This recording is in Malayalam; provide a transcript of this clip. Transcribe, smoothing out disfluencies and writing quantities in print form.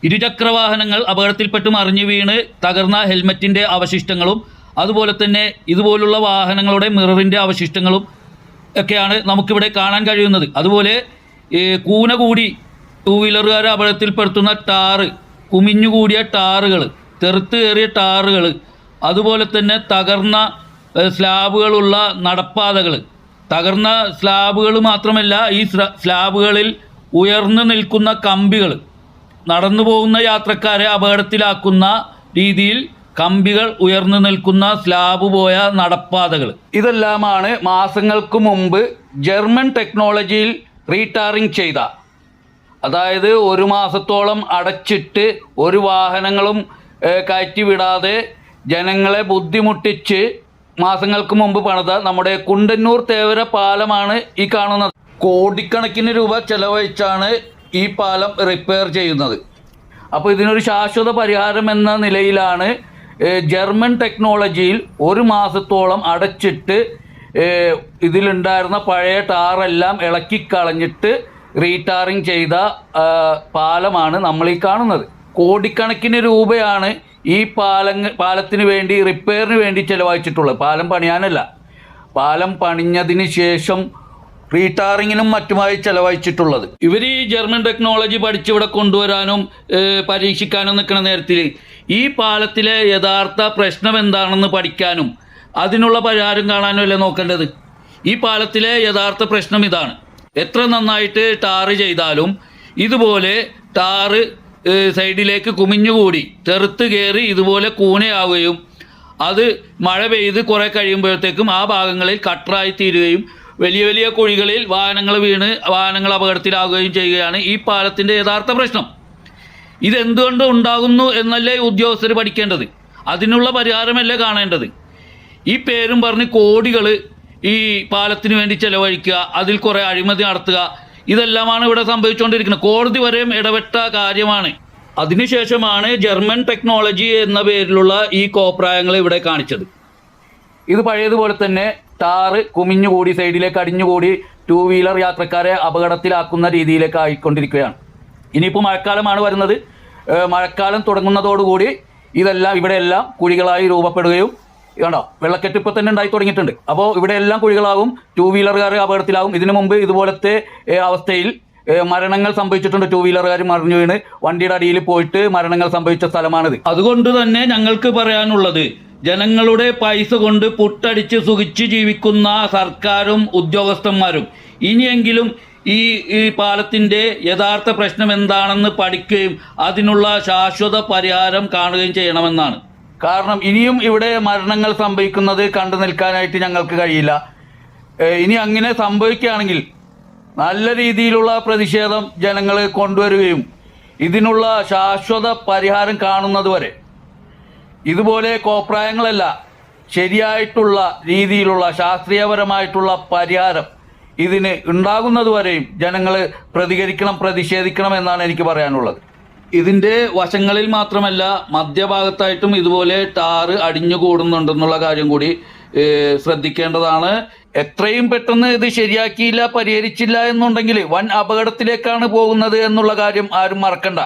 ഇരുചക്രവാഹനങ്ങൾ അപകടത്തിൽപ്പെട്ട് മറിഞ്ഞു വീണ് തകർന്ന ഹെൽമറ്റിൻ്റെ അവശിഷ്ടങ്ങളും അതുപോലെ തന്നെ ഇതുപോലുള്ള വാഹനങ്ങളുടെ മിററിൻ്റെ അവശിഷ്ടങ്ങളും ഒക്കെയാണ് നമുക്കിവിടെ കാണാൻ കഴിയുന്നത്. അതുപോലെ കൂന കൂടി ടൂ വീലറുകാരെ അപകടത്തിൽപ്പെടുത്തുന്ന ടാറ്, കുമിഞ്ഞുകൂടിയ ടാറുകൾ, തെറുത്ത് കയറിയ ടാറുകൾ, അതുപോലെ തന്നെ തകർന്ന സ്ലാബുകളുള്ള നടപ്പാതകൾ, തകർന്ന സ്ലാബുകൾ മാത്രമല്ല ഈ സ്ലാബുകളിൽ ഉയർന്നു നിൽക്കുന്ന കമ്പികൾ, നടന്നു പോകുന്ന യാത്രക്കാരെ അപകടത്തിലാക്കുന്ന രീതിയിൽ കമ്പികൾ ഉയർന്നു നിൽക്കുന്ന സ്ലാബ് പോയ നടപ്പാതകൾ, ഇതെല്ലാമാണ് മാസങ്ങൾക്ക് മുമ്പ് ജർമ്മൻ ടെക്നോളജിയിൽ റീടാറിങ് ചെയ്ത, അതായത് ഒരു മാസത്തോളം അടച്ചിട്ട് ഒരു വാഹനങ്ങളും കയറ്റിവിടാതെ ജനങ്ങളെ ബുദ്ധിമുട്ടിച്ച് മാസങ്ങൾക്ക് മുമ്പ് പണിത നമ്മുടെ കുണ്ടന്നൂർ തേവര പാലമാണ് ഈ കാണുന്നത്. കോടിക്കണക്കിന് രൂപ ചെലവഴിച്ചാണ് ഈ പാലം റിപ്പയർ ചെയ്യുന്നത്. അപ്പോൾ ഇതിനൊരു ശാശ്വത പരിഹാരം എന്ന നിലയിലാണ് ജർമ്മൻ ടെക്നോളജിയിൽ ഒരു മാസത്തോളം അടച്ചിട്ട് ഇതിലുണ്ടായിരുന്ന പഴയ ടാറെല്ലാം ഇളക്കിക്കളഞ്ഞിട്ട് റീടാറിങ് ചെയ്ത പാലമാണ് നമ്മൾ ഈ കാണുന്നത്. കോടിക്കണക്കിന് രൂപയാണ് ഈ പാലത്തിന് വേണ്ടി, റിപ്പയറിന് വേണ്ടി ചിലവഴിച്ചിട്ടുള്ളത്. പാലം പണിയാനല്ല, പാലം പണിഞ്ഞതിന് ശേഷം റീടാറിങ്ങിനും മറ്റുമായി ചിലവഴിച്ചിട്ടുള്ളത്. ഇവർ ഈ ജർമ്മൻ ടെക്നോളജി പഠിച്ചിവിടെ കൊണ്ടുവരാനും പരീക്ഷിക്കാനും നിൽക്കുന്ന നേരത്തിൽ ഈ പാലത്തിലെ യഥാർത്ഥ പ്രശ്നം എന്താണെന്ന് പഠിക്കാനും അതിനുള്ള പരിഹാരം കാണാനും അല്ലേ നോക്കേണ്ടത്. ഈ പാലത്തിലെ യഥാർത്ഥ പ്രശ്നം ഇതാണ്. എത്ര നന്നായിട്ട് ടാറ് ചെയ്താലും ഇതുപോലെ ടാറ് സൈഡിലേക്ക് കുമിഞ്ഞുകൂടി തെറുത്ത് കയറി ഇതുപോലെ കൂനയാവുകയും അത് മഴ പെയ്ത് കുറേ കഴിയുമ്പോഴത്തേക്കും ആ ഭാഗങ്ങളിൽ കട്ടറായി തീരുകയും വലിയ വലിയ കുഴികളിൽ വാഹനങ്ങൾ വീണ് വാഹനങ്ങൾ അപകടത്തിലാവുകയും ചെയ്യുകയാണ് ഈ പാലത്തിൻ്റെ യഥാർത്ഥ പ്രശ്നം. ഇതെന്തുകൊണ്ട് ഉണ്ടാകുന്നു എന്നല്ലേ ഉദ്യോഗസ്ഥർ പഠിക്കേണ്ടത്, അതിനുള്ള പരിഹാരമല്ലേ കാണേണ്ടത്. ഈ പേരും പറഞ്ഞ് കോടികൾ ഈ പാലത്തിന് വേണ്ടി ചെലവഴിക്കുക, അതിൽ കുറേ അഴിമതി നടത്തുക, ഇതെല്ലാമാണ് ഇവിടെ സംഭവിച്ചുകൊണ്ടിരിക്കുന്നത്. കോടതി വരെയും ഇടപെട്ട കാര്യമാണ്. അതിനുശേഷമാണ് ജർമ്മൻ ടെക്നോളജി എന്ന പേരിലുള്ള ഈ കോപ്രായങ്ങൾ ഇവിടെ കാണിച്ചത്. ഇത് പഴയതുപോലെ തന്നെ ടാറ് കുമിഞ്ഞുകൂടി സൈഡിലേക്ക് അടിഞ്ഞുകൂടി ടൂ വീലർ യാത്രക്കാരെ അപകടത്തിലാക്കുന്ന രീതിയിലേക്ക് ആയിക്കൊണ്ടിരിക്കുകയാണ്. ഇനിയിപ്പോൾ മഴക്കാലമാണ് വരുന്നത്. മഴക്കാലം തുടങ്ങുന്നതോടുകൂടി ഇതെല്ലാം ഇവിടെയെല്ലാം കുഴികളായി രൂപപ്പെടുകയും, കണ്ടോ വെള്ളക്കെട്ട് ഇപ്പോൾ തന്നെ ഉണ്ടായി തുടങ്ങിയിട്ടുണ്ട്. അപ്പോൾ ഇവിടെ എല്ലാം കുഴികളാവും, ടൂ വീലറുകാർ അപകടത്തിലാവും. ഇതിനു മുമ്പ് ഇതുപോലത്തെ അവസ്ഥയിൽ മരണങ്ങൾ സംഭവിച്ചിട്ടുണ്ട്. ടൂ വീലറുകാർ മറിഞ്ഞു വീണ് വണ്ടിയുടെ അടിയിൽ പോയിട്ട് മരണങ്ങൾ സംഭവിച്ച സ്ഥലമാണിത്. അതുകൊണ്ട് തന്നെ ഞങ്ങൾക്ക് പറയാനുള്ളത്, ജനങ്ങളുടെ പൈസ കൊണ്ട് പുട്ടടിച്ച് സുഖിച്ച് ജീവിക്കുന്ന സർക്കാരും ഉദ്യോഗസ്ഥന്മാരും ഇനിയെങ്കിലും ഈ പാലത്തിൻ്റെ യഥാർത്ഥ പ്രശ്നം എന്താണെന്ന് പഠിക്കുകയും അതിനുള്ള ശാശ്വത പരിഹാരം കാണുകയും ചെയ്യണമെന്നാണ്. കാരണം ഇനിയും ഇവിടെ മരണങ്ങൾ സംഭവിക്കുന്നത് കണ്ടു നിൽക്കാനായിട്ട് ഞങ്ങൾക്ക് കഴിയില്ല. ഇനി അങ്ങനെ സംഭവിക്കുകയാണെങ്കിൽ നല്ല രീതിയിലുള്ള പ്രതിഷേധം ജനങ്ങൾ കൊണ്ടുവരികയും ഇതിനുള്ള ശാശ്വത പരിഹാരം കാണുന്നത് വരെ ഇതുപോലെ കോപ്രായങ്ങളല്ല, ശരിയായിട്ടുള്ള രീതിയിലുള്ള ശാസ്ത്രീയപരമായിട്ടുള്ള പരിഹാരം ഇതിന് ഉണ്ടാകുന്നത് വരെയും ജനങ്ങൾ പ്രതികരിക്കണം, പ്രതിഷേധിക്കണം എന്നാണ് എനിക്ക് പറയാനുള്ളത്. ഇതിൻ്റെ വശങ്ങളിൽ മാത്രമല്ല മധ്യഭാഗത്തായിട്ടും ഇതുപോലെ ടാറ് അടിഞ്ഞുകൂടുന്നുണ്ടെന്നുള്ള കാര്യം കൂടി ശ്രദ്ധിക്കേണ്ടതാണ്. എത്രയും പെട്ടെന്ന് ഇത് ശരിയാക്കിയില്ല, പരിഹരിച്ചില്ല എന്നുണ്ടെങ്കിൽ വൻ അപകടത്തിലേക്കാണ് പോകുന്നത് എന്നുള്ള കാര്യം ആരും മറക്കണ്ട.